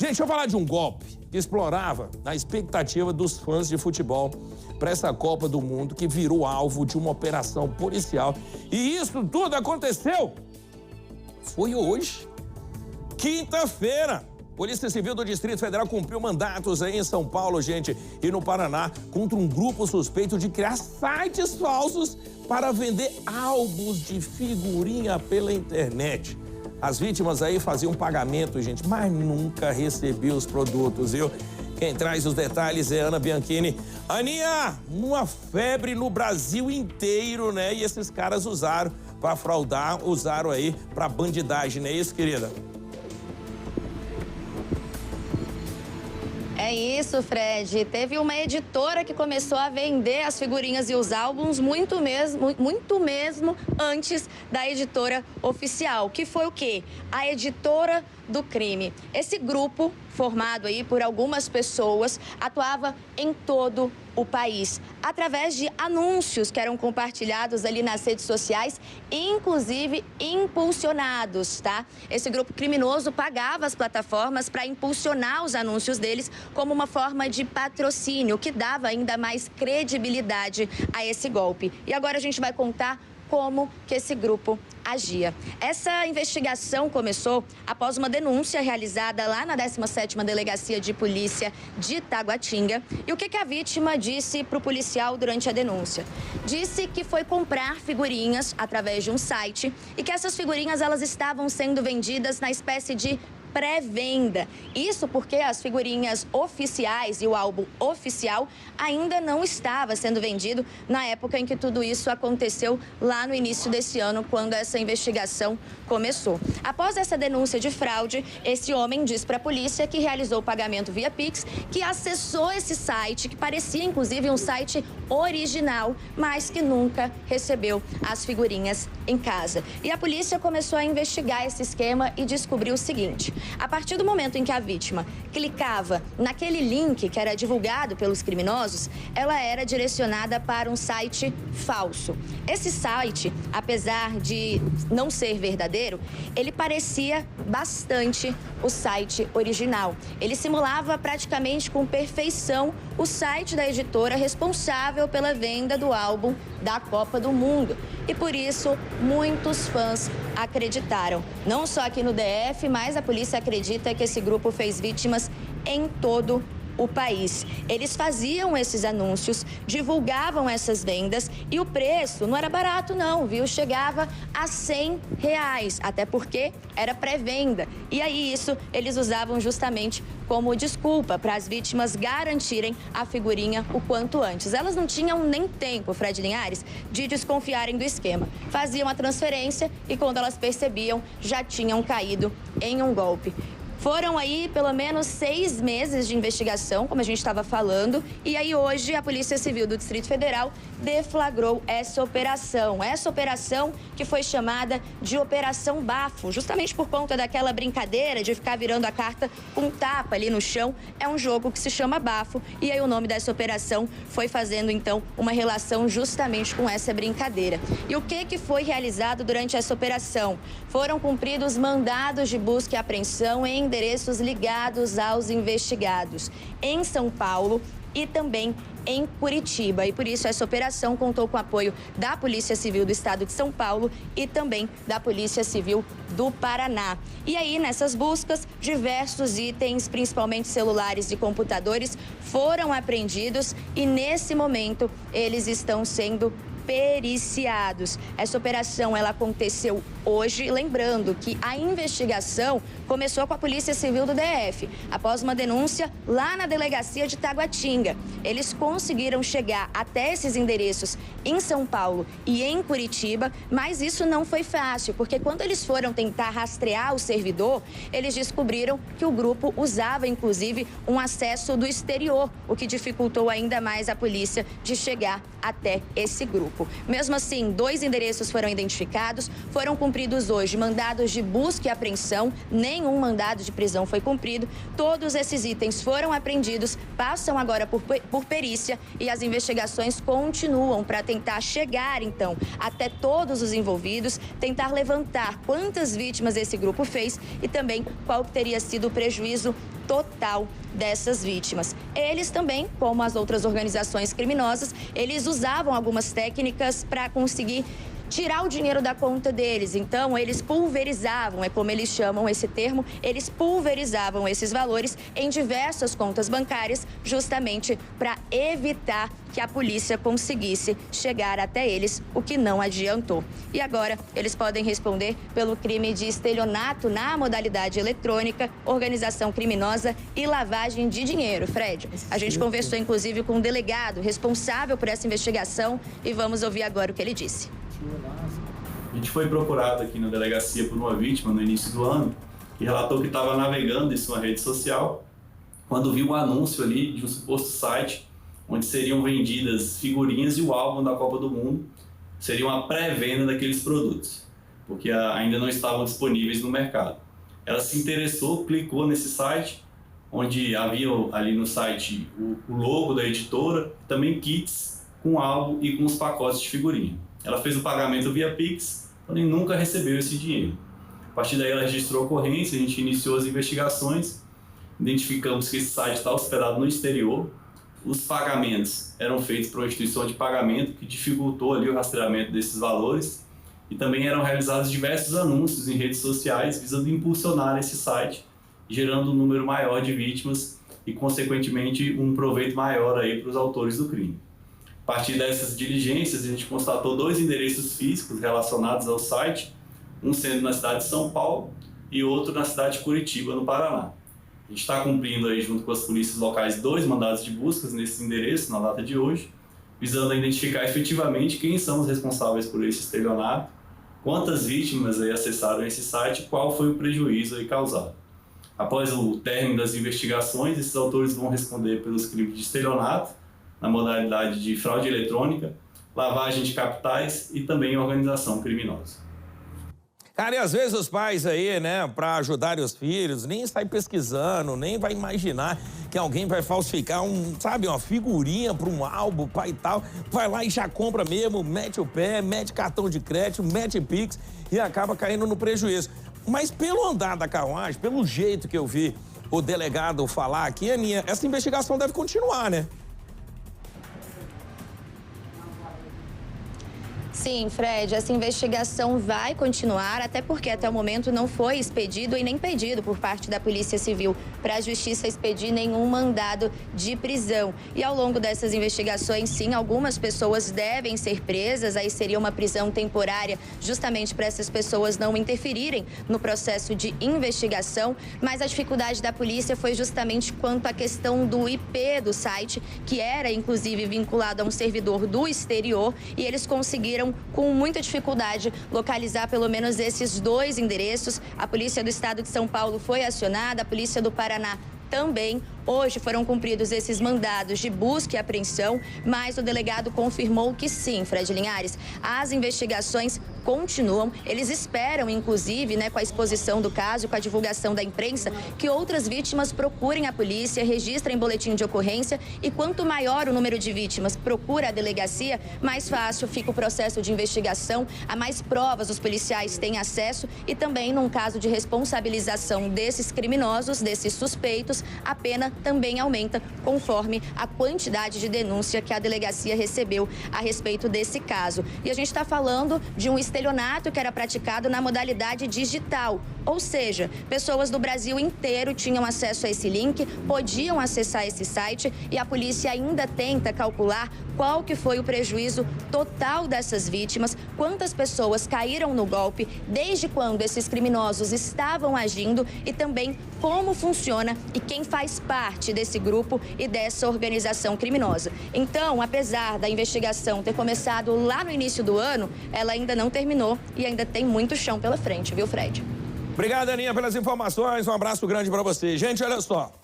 Gente, deixa eu falar de um golpe que explorava a expectativa dos fãs de futebol para essa Copa do Mundo, que virou alvo de uma operação policial. E isso tudo aconteceu foi hoje, quinta-feira. Polícia Civil do Distrito Federal cumpriu mandatos aí em São Paulo, gente, e no Paraná, contra um grupo suspeito de criar sites falsos para vender álbuns de figurinha pela internet. As vítimas aí faziam pagamento, gente, mas nunca recebiam os produtos, viu? Quem traz os detalhes é Ana Bianchini. Aninha, uma febre no Brasil inteiro, né? E esses caras usaram para fraudar, usaram aí para bandidagem, não é isso, querida? É isso, Fred. Teve uma editora que começou a vender as figurinhas e os álbuns muito mesmo antes da editora oficial, que foi o quê? A Editora do Crime. Esse grupo, formado aí por algumas pessoas, atuava em todo o país, através de anúncios que eram compartilhados ali nas redes sociais, inclusive impulsionados, tá? Esse grupo criminoso pagava as plataformas para impulsionar os anúncios deles como uma forma de patrocínio, que dava ainda mais credibilidade a esse golpe. E agora a gente vai contar como que esse grupo agia. Essa investigação começou após uma denúncia realizada lá na 17ª Delegacia de Polícia de Taguatinga. E o que a vítima disse para o policial durante a denúncia? Disse que foi comprar figurinhas através de um site e que essas figurinhas elas estavam sendo vendidas na espécie de pré-venda. Isso porque as figurinhas oficiais e o álbum oficial ainda não estava sendo vendido na época em que tudo isso aconteceu lá no início desse ano, quando essa investigação começou. Após essa denúncia de fraude, esse homem diz para a polícia que realizou o pagamento via Pix, que acessou esse site, que parecia inclusive um site original, mas que nunca recebeu as figurinhas em casa. E a polícia começou a investigar esse esquema e descobriu o seguinte: a partir do momento em que a vítima clicava naquele link que era divulgado pelos criminosos, ela era direcionada para um site falso. Esse site, apesar de não ser verdadeiro, ele parecia bastante o site original. Ele simulava praticamente com perfeição o site da editora responsável pela venda do álbum da Copa do Mundo. E por isso, muitos fãs acreditaram. Não só aqui no DF, mas a polícia acredita que esse grupo fez vítimas em todo o país. Eles faziam esses anúncios, divulgavam essas vendas e o preço não era barato não, viu? Chegava a R$100, até porque era pré-venda. E aí isso eles usavam justamente como desculpa para as vítimas garantirem a figurinha o quanto antes. Elas não tinham nem tempo, Fred Linhares, de desconfiarem do esquema. Faziam a transferência e quando elas percebiam, já tinham caído em um golpe. Foram aí pelo menos 6 meses de investigação, como a gente estava falando, e aí hoje a Polícia Civil do Distrito Federal deflagrou essa operação. Essa operação que foi chamada de Operação Bafo, justamente por conta daquela brincadeira de ficar virando a carta com tapa ali no chão. É um jogo que se chama Bafo, e aí o nome dessa operação foi fazendo então uma relação justamente com essa brincadeira. E o que foi realizado durante essa operação? Foram cumpridos mandados de busca e apreensão em endereços ligados aos investigados em São Paulo e também em Curitiba. E por isso essa operação contou com o apoio da Polícia Civil do Estado de São Paulo e também da Polícia Civil do Paraná. E aí, nessas buscas, diversos itens, principalmente celulares e computadores, foram apreendidos e nesse momento eles estão sendo periciados. Essa operação ela aconteceu hoje, lembrando que a investigação começou com a Polícia Civil do DF, após uma denúncia lá na delegacia de Taguatinga. Eles conseguiram chegar até esses endereços em São Paulo e em Curitiba, mas isso não foi fácil, porque quando eles foram tentar rastrear o servidor, eles descobriram que o grupo usava, inclusive, um acesso do exterior, o que dificultou ainda mais a polícia de chegar até esse grupo. Mesmo assim, 2 endereços foram identificados, foram cumpridos cumpridos hoje mandados de busca e apreensão, nenhum mandado de prisão foi cumprido. Todos esses itens foram apreendidos, passam agora por perícia e as investigações continuam para tentar chegar, então, até todos os envolvidos, tentar levantar quantas vítimas esse grupo fez e também qual teria sido o prejuízo total dessas vítimas. Eles também, como as outras organizações criminosas, eles usavam algumas técnicas para conseguir tirar o dinheiro da conta deles. Então, eles pulverizavam, é como eles chamam esse termo, eles pulverizavam esses valores em diversas contas bancárias, justamente para evitar que a polícia conseguisse chegar até eles, o que não adiantou. E agora, eles podem responder pelo crime de estelionato na modalidade eletrônica, organização criminosa e lavagem de dinheiro. Fred, a gente conversou, inclusive, com um delegado responsável por essa investigação e vamos ouvir agora o que ele disse. A gente foi procurado aqui na delegacia por uma vítima no início do ano que relatou que estava navegando em sua rede social quando viu um anúncio ali de um suposto site onde seriam vendidas figurinhas e o álbum da Copa do Mundo. Seria uma pré-venda daqueles produtos, porque ainda não estavam disponíveis no mercado. Ela se interessou, clicou nesse site, onde havia ali no site o logo da editora, também kits com álbum e com os pacotes de figurinha. Ela fez o pagamento via Pix, porém nunca recebeu esse dinheiro. A partir daí ela registrou a ocorrência, a gente iniciou as investigações, identificamos que esse site está hospedado no exterior, os pagamentos eram feitos por uma instituição de pagamento que dificultou ali o rastreamento desses valores e também eram realizados diversos anúncios em redes sociais visando impulsionar esse site, gerando um número maior de vítimas e, consequentemente, um proveito maior aí para os autores do crime. A partir dessas diligências, a gente constatou 2 endereços físicos relacionados ao site, um sendo na cidade de São Paulo e outro na cidade de Curitiba, no Paraná. A gente está cumprindo aí, junto com as polícias locais, 2 mandados de buscas nesses endereços na data de hoje, visando a identificar efetivamente quem são os responsáveis por esse estelionato, quantas vítimas aí acessaram esse site e qual foi o prejuízo aí causado. Após o término das investigações, esses autores vão responder pelos crimes de estelionato, na modalidade de fraude eletrônica, lavagem de capitais e também organização criminosa. Cara, e às vezes os pais aí, né, para ajudarem os filhos, nem sai pesquisando, nem vai imaginar que alguém vai falsificar uma figurinha para um álbum, pai e tal. Vai lá e já compra mesmo, mete o pé, mete cartão de crédito, mete Pix e acaba caindo no prejuízo. Mas pelo andar da carruagem, pelo jeito que eu vi o delegado falar aqui, Aninha, essa investigação deve continuar, né? Sim, Fred, essa investigação vai continuar, até porque até o momento não foi expedido e nem pedido por parte da Polícia Civil para a Justiça expedir nenhum mandado de prisão. E ao longo dessas investigações, sim, algumas pessoas devem ser presas, aí seria uma prisão temporária justamente para essas pessoas não interferirem no processo de investigação, mas a dificuldade da polícia foi justamente quanto à questão do IP do site, que era inclusive vinculado a um servidor do exterior, e eles conseguiram com muita dificuldade localizar pelo menos esses 2 endereços. A Polícia do Estado de São Paulo foi acionada, a Polícia do Paraná também. Hoje foram cumpridos esses mandados de busca e apreensão, mas o delegado confirmou que sim, Fred Linhares, as investigações continuam. Eles esperam, inclusive, né, com a exposição do caso, com a divulgação da imprensa, que outras vítimas procurem a polícia, registrem boletim de ocorrência e quanto maior o número de vítimas procura a delegacia, mais fácil fica o processo de investigação, a mais provas os policiais têm acesso e também, num caso de responsabilização desses criminosos, desses suspeitos, a pena também aumenta conforme a quantidade de denúncia que a delegacia recebeu a respeito desse caso. E a gente está falando de um estelionato que era praticado na modalidade digital, ou seja, pessoas do Brasil inteiro tinham acesso a esse link, podiam acessar esse site e a polícia ainda tenta calcular qual que foi o prejuízo total dessas vítimas, quantas pessoas caíram no golpe, desde quando esses criminosos estavam agindo e também como funciona e quem faz parte desse grupo e dessa organização criminosa. Então, apesar da investigação ter começado lá no início do ano, ela ainda não terminou e ainda tem muito chão pela frente, viu, Fred? Obrigado, Aninha, pelas informações. Um abraço grande para você. Gente, olha só.